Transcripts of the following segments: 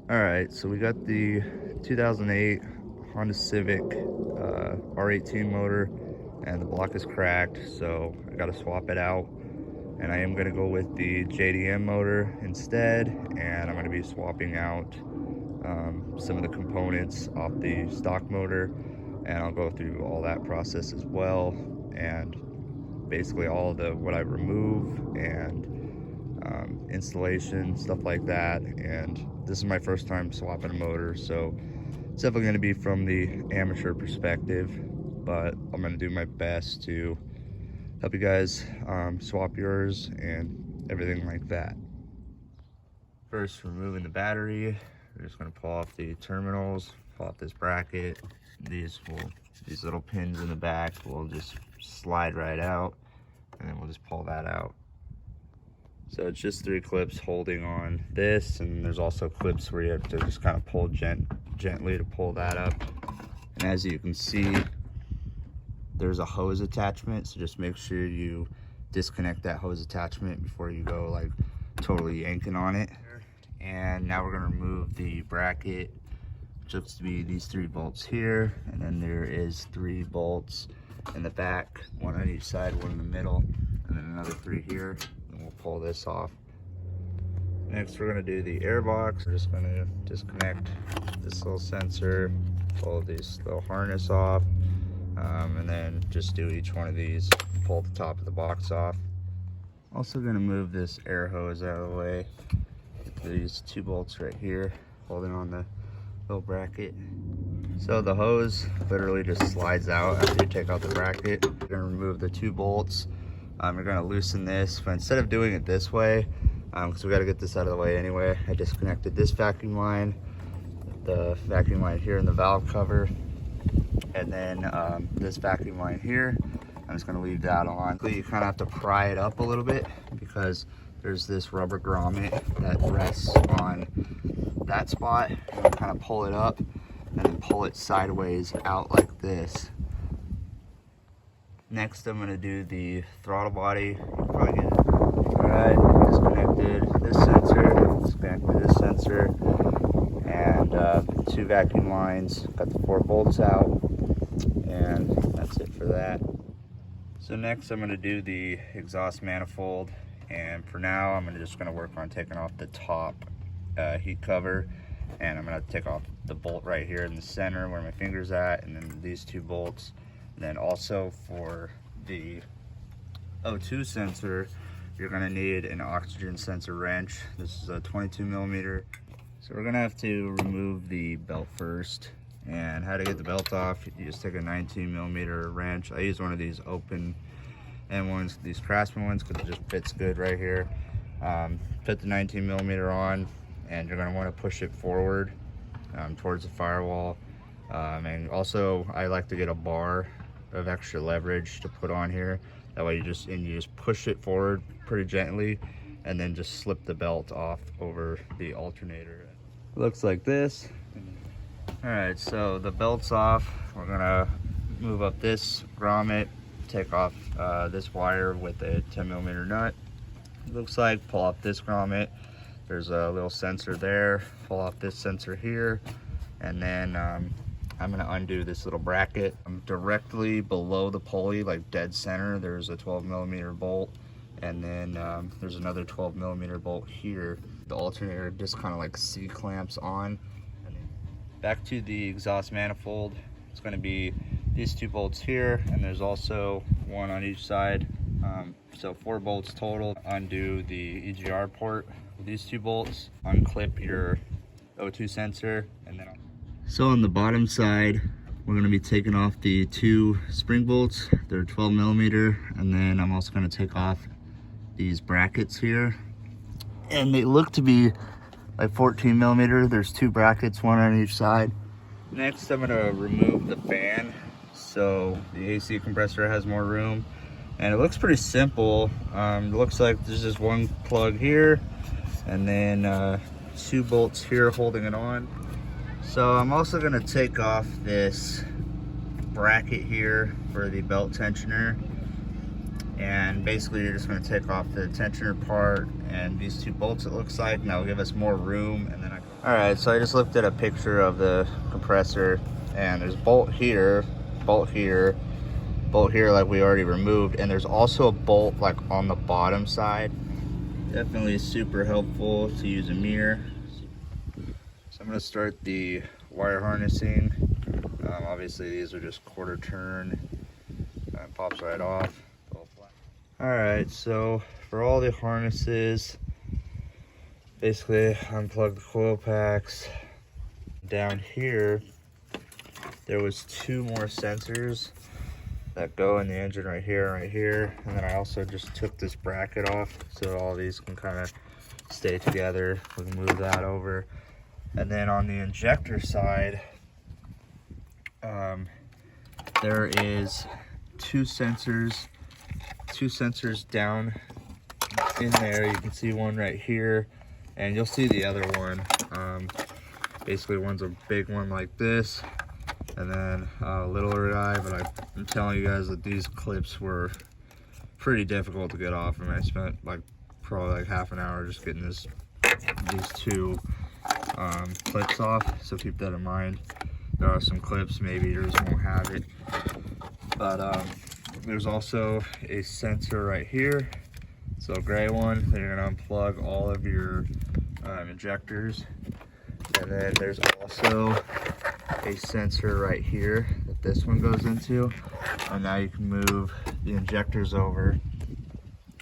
All right, so we got the 2008 Honda Civic r18 motor, and the block is cracked, so I got to swap it out. And I am going to go with the JDM motor instead, and I'm going to be swapping out some of the components off the stock motor, and I'll go through all that process as well, and basically all the what I remove and installation, stuff like that. And this is my first time swapping a motor, so it's definitely going to be from the amateur perspective, but I'm going to do my best to help you guys swap yours and everything like that. First, removing the battery, we're just going to pull off the terminals, pull off this bracket. These little pins in the back will just slide right out, and then we'll just pull that out. So it's just 3 clips holding on this, and there's also clips where you have to just kind of pull gently to pull that up. And as you can see, there's a hose attachment, so just make sure you disconnect that hose attachment before you go like totally yanking on it. And now we're going to remove the bracket, which looks to be these 3 bolts here, and then there is 3 bolts in the back, 1 on each side, 1 in the middle, and then another 3 here. And we'll pull this off. Next, we're going to do the air box. We're just going to disconnect this little sensor, pull this little harness off, and then just do each one of these, pull the top of the box off. Also going to move this air hose out of the way. These 2 bolts right here holding on the little bracket. So the hose literally just slides out after you take out the bracket. You're going to remove the 2 bolts. You're going to loosen this, but instead of doing it this way, because we got to get this out of the way anyway, I disconnected this vacuum line, the vacuum line here in the valve cover, and then this vacuum line here. I'm just going to leave that on. You kind of have to pry it up a little bit because there's this rubber grommet that rests on that spot. And kind of pull it up and then pull it sideways out like this. Next, I'm going to do the throttle body. You can probably get it. Alright, disconnected this sensor, disconnected this sensor, and 2 vacuum lines. Got the 4 bolts out, and that's it for that. So next, I'm going to do the exhaust manifold, and for now, I'm just going to work on taking off the top heat cover, and I'm going to take off the bolt right here in the center where my finger's at, and then these 2 bolts. And then also for the O2 sensor, you're going to need an oxygen sensor wrench. This is a 22 millimeter. So we're going to have to remove the belt first. And how to get the belt off, you just take a 19 millimeter wrench. I use one of these open end ones, these Craftsman ones, because it just fits good right here. Put the 19 millimeter on, and you're going to want to push it forward towards the firewall. And also, I like to get a bar of extra leverage to put on here. That way you just push it forward pretty gently, and then just slip the belt off over the alternator. Looks like this. All right, so the belt's off. We're gonna move up this grommet, take off this wire with a 10 millimeter nut. It looks like, pull off this grommet. There's a little sensor there. Pull off this sensor here, and then I'm gonna undo this little bracket. Directly below the pulley, like dead center, there's a 12 millimeter bolt, and then there's another 12 millimeter bolt here. The alternator just kind of like C-clamps on. Back to the exhaust manifold. It's going to be these 2 bolts here, and there's also 1 on each side. So 4 bolts total. Undo the EGR port with these 2 bolts. Unclip your O2 sensor, and then so on the bottom side, we're going to be taking off the 2 spring bolts. They're 12 millimeter, and then I'm also going to take off these brackets here, and they look to be like 14 millimeter. There's 2 brackets, 1 on each side. Next, I'm gonna remove the fan, so the AC compressor has more room, and it looks pretty simple. It looks like there's just 1 plug here, and then 2 bolts here holding it on. So I'm also gonna take off this bracket here for the belt tensioner, and basically you're just going to take off the tensioner part and these 2 bolts, it looks like. Now it'll give us more room, and then Alright, so I just looked at a picture of the compressor, and there's bolt here, bolt here, bolt here like we already removed, and there's also a bolt like on the bottom side. Definitely super helpful to use a mirror. So I'm going to start the wire harnessing. Obviously these are just quarter turn, pops right off. Alright, so for all the harnesses, basically unplug the coil packs. Down here there was 2 more sensors that go in the engine right here, and then I also just took this bracket off so all these can kind of stay together. We can move that over. And then on the injector side, there is 2 sensors down in there. You can see one right here, and you'll see the other one. Basically one's a big one like this, and then a littler guy, but I'm telling you guys that these clips were pretty difficult to get off. I mean, I spent probably like half an hour just getting these 2 clips off, so keep that in mind. There are some clips, maybe yours won't have it, but there's also a sensor right here, so a gray one. Then you're going to unplug all of your injectors, and then there's also a sensor right here that this one goes into, and now you can move the injectors over.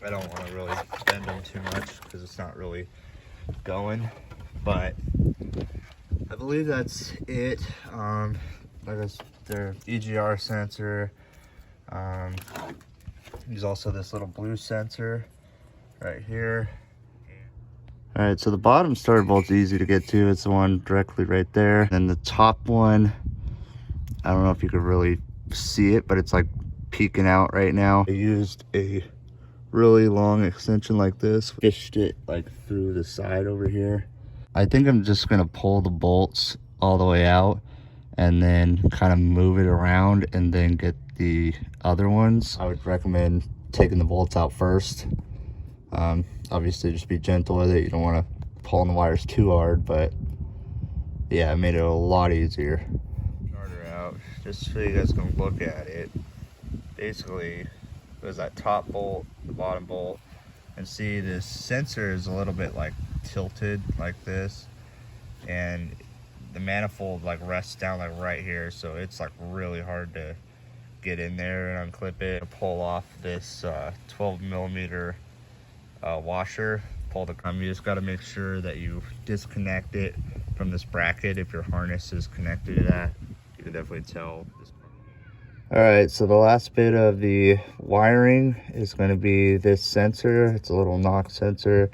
I don't want to really bend them too much because it's not really going, but I believe that's it. Their EGR sensor. There's also this little blue sensor right here. All right, so the bottom starter bolt's easy to get to. It's the one directly right there. And the top one, I don't know if you could really see it, but it's like peeking out right now. I used a really long extension like this, fished it like through the side over here. I think I'm just gonna pull the bolts all the way out and then kind of move it around and then get the other ones. I would recommend taking the bolts out first. Obviously just be gentle with it. You don't want to pull on the wires too hard, but yeah, it made it a lot easier. Starter out, just so you guys can look at it. Basically, there's that top bolt, the bottom bolt, and see this sensor is a little bit like tilted like this, and the manifold like rests down like right here, so it's like really hard to get in there and unclip it. Pull off this 12 millimeter washer. You just got to make sure that you disconnect it from this bracket. If your harness is connected to that, you can definitely tell. All right, so the last bit of the wiring is going to be this sensor. It's a little knock sensor.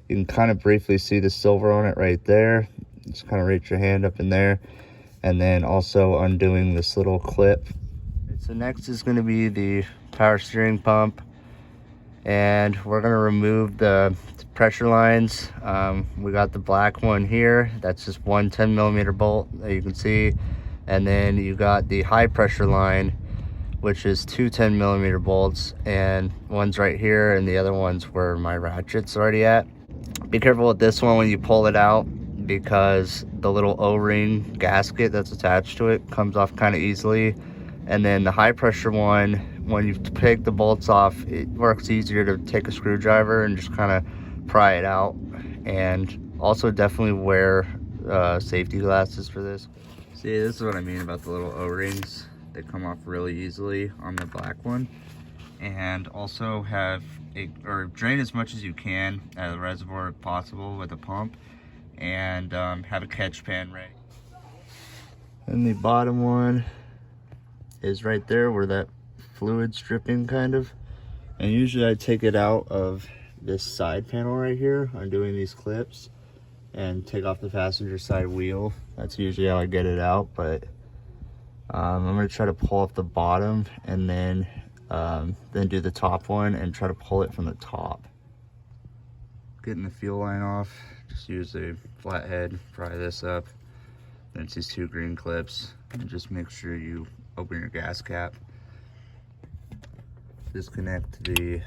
You can kind of briefly see the silver on it right there. Just kind of reach your hand up in there, and then also undoing this little clip. So next is going to be the power steering pump, and we're going to remove the pressure lines. We got the black one here. That's just one 10 millimeter bolt that you can see, and then you got the high pressure line, which is 2 10 millimeter bolts, and one's right here and the other one's where my ratchet's already at. Be careful with this one when you pull it out, because the little O-ring gasket that's attached to it comes off kind of easily. And then the high pressure one, when you take the bolts off, it works easier to take a screwdriver and just kind of pry it out. And also definitely wear safety glasses for this. See, this is what I mean about the little O-rings. They come off really easily on the black one. And also have drain as much as you can out of the reservoir if possible with a pump, and have a catch pan ready. And the bottom one is right there where that fluid's dripping kind of. And usually I take it out of this side panel right here, undoing these clips, and take off the passenger side wheel. That's usually how I get it out, but I'm gonna try to pull off the bottom and then do the top one and try to pull it from the top. Getting the fuel line off, just use a flathead, pry this up. Then it's these 2 green clips, and just make sure you open your gas cap. Disconnect the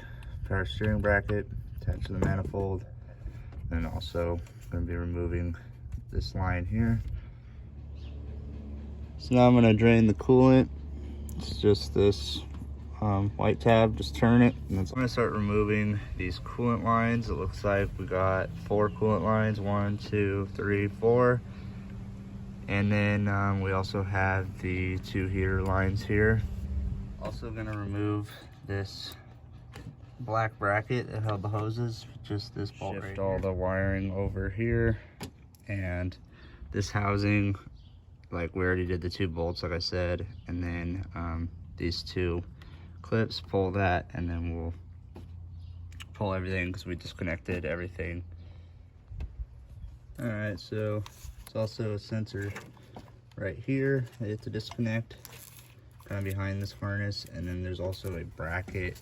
power steering bracket, attach to the manifold, and also going to be removing this line here. So now I'm gonna drain the coolant. It's just this white tab, just turn it. And I'm gonna start removing these coolant lines. It looks like we got 4 coolant lines, 1, 2, 3, 4. And then we also have the 2 heater lines here. Also gonna remove this black bracket that held the hoses, just this bolt. Shift right all here. The wiring over here, and this housing, like we already did the 2 bolts like I said, and then these 2 clips, pull that, and then we'll pull everything because we disconnected everything. All right, so it's also a sensor right here that you have to disconnect, kind of behind this harness, and then there's also a bracket.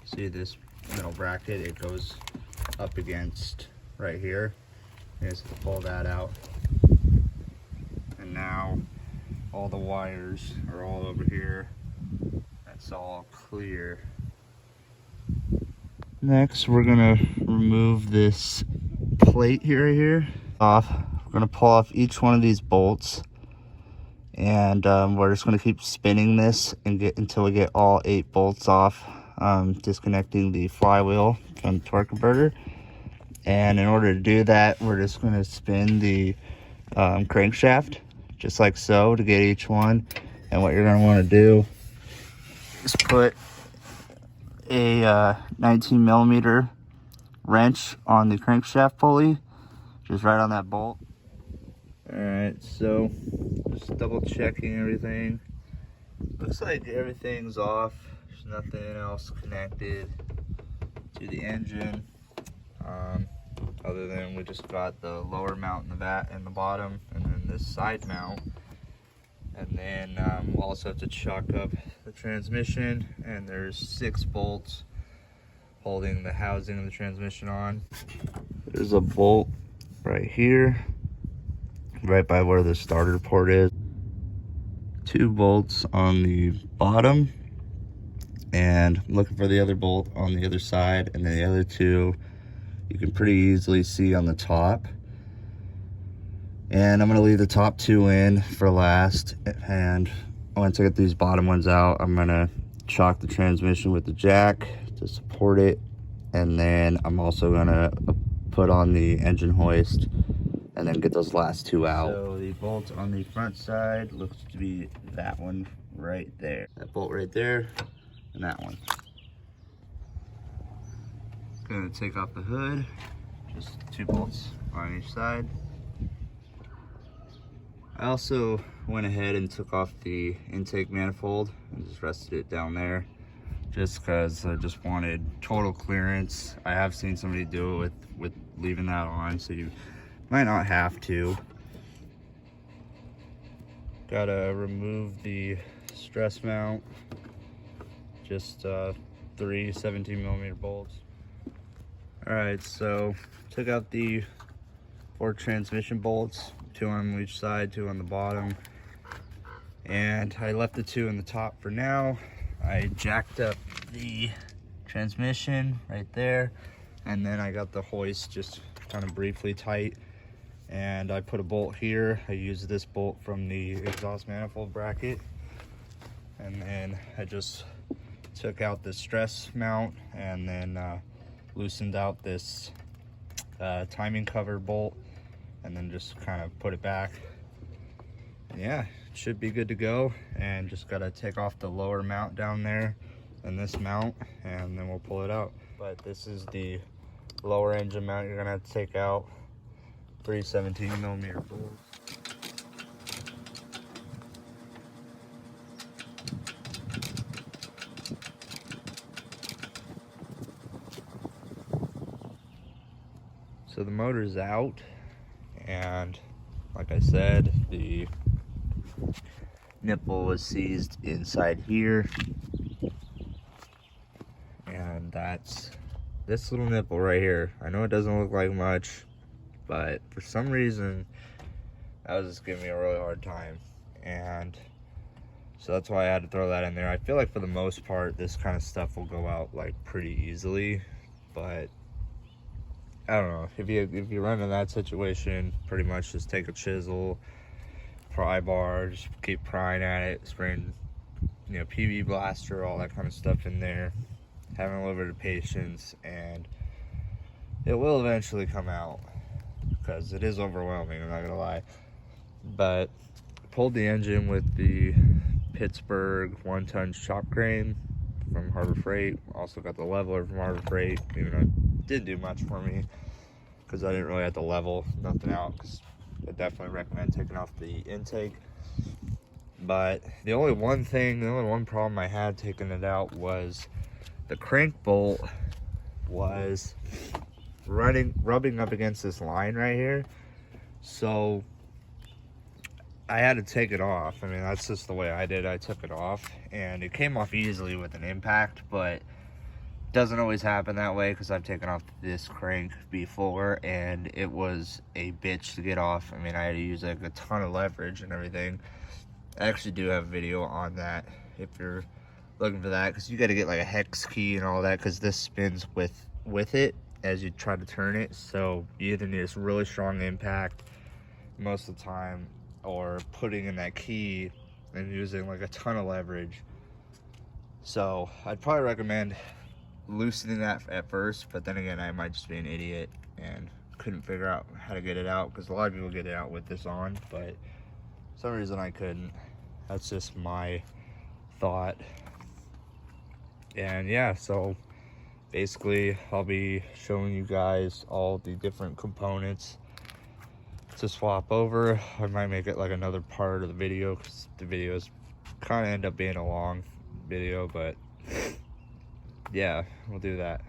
See this middle bracket? It goes up against right here. You just have to pull that out. And now all the wires are all over here. That's all clear. Next, we're gonna remove this plate here off. We're gonna pull off each one of these bolts, and we're just gonna keep spinning this and get until we get all 8 bolts off, disconnecting the flywheel from the torque converter. And in order to do that, we're just gonna spin the crankshaft just like so to get each one. And what you're gonna want to do is put a 19 millimeter wrench on the crankshaft pulley, just right on that bolt. All right, so just double checking everything. Looks like everything's off. There's nothing else connected to the engine, other than we just got the lower mount in the back and the bottom, and then this side mount. And then we'll also have to chuck up the transmission, and there's 6 bolts holding the housing of the transmission on. There's a bolt right here, right by where the starter port is. 2 bolts on the bottom, and I'm looking for the other bolt on the other side, and then the other 2 you can pretty easily see on the top. And I'm gonna leave the top 2 in for last, and once I get these bottom ones out, I'm gonna chock the transmission with the jack to support it, and then I'm also gonna put on the engine hoist and then get those last 2 out. So the bolt on the front side looks to be that one right there. That bolt right there, and that one. Gonna take off the hood, just 2 bolts on each side. I also went ahead and took off the intake manifold and just rested it down there, just because I just wanted total clearance. I have seen somebody do it with leaving that on, so you might not have to. Gotta remove the stress mount, just 3 17 millimeter bolts. All right, so took out the 4 transmission bolts, 2 on each side, 2 on the bottom, and I left the 2 on the top for now. I jacked up the transmission right there, and then I got the hoist just kind of briefly tight, and I put a bolt here. I used this bolt from the exhaust manifold bracket, and then I just took out the stress mount, and then loosened out this timing cover bolt, and then just kind of put it back. And yeah, it should be good to go. And just gotta take off the lower mount down there and this mount, and then we'll pull it out. But this is the lower engine mount you're gonna have to take out. 3 17 millimeter bolts. So the motor's out, and like I said, the nipple was seized inside here, and that's this little nipple right here. I know it doesn't look like much, but for some reason that was just giving me a really hard time, and so that's why I had to throw that in there. I feel like for the most part this kind of stuff will go out like pretty easily, but I don't know, if you run in that situation, pretty much just take a chisel, pry bar, just keep prying at it, spraying, you know, PB blaster, all that kind of stuff in there, having a little bit of patience, and it will eventually come out, because it is overwhelming, I'm not gonna lie. But pulled the engine with the Pittsburgh 1-ton shop crane from Harbor Freight. Also got the leveler from Harbor Freight, even though it didn't do much for me because I didn't really have to level nothing out, because I definitely recommend taking off the intake. But the only one problem I had taking it out was the crank bolt was rubbing up against this line right here. So I had to take it off. I mean, that's just the way I did. I took it off, and it came off easily with an impact, but it doesn't always happen that way, because I've taken off this crank before, and it was a bitch to get off. I mean, I had to use like a ton of leverage and everything. I actually do have a video on that if you're looking for that, because you got to get like a hex key and all that, because this spins with it as you try to turn it. So you either need this really strong impact most of the time, or putting in that key and using like a ton of leverage. So I'd probably recommend loosening that at first, but then again, I might just be an idiot and couldn't figure out how to get it out, because a lot of people get it out with this on, but for some reason I couldn't. That's just my thought. And yeah, so basically I'll be showing you guys all the different components to swap over. I might make it like another part of the video, because the videos kind of end up being a long video, but yeah, we'll do that.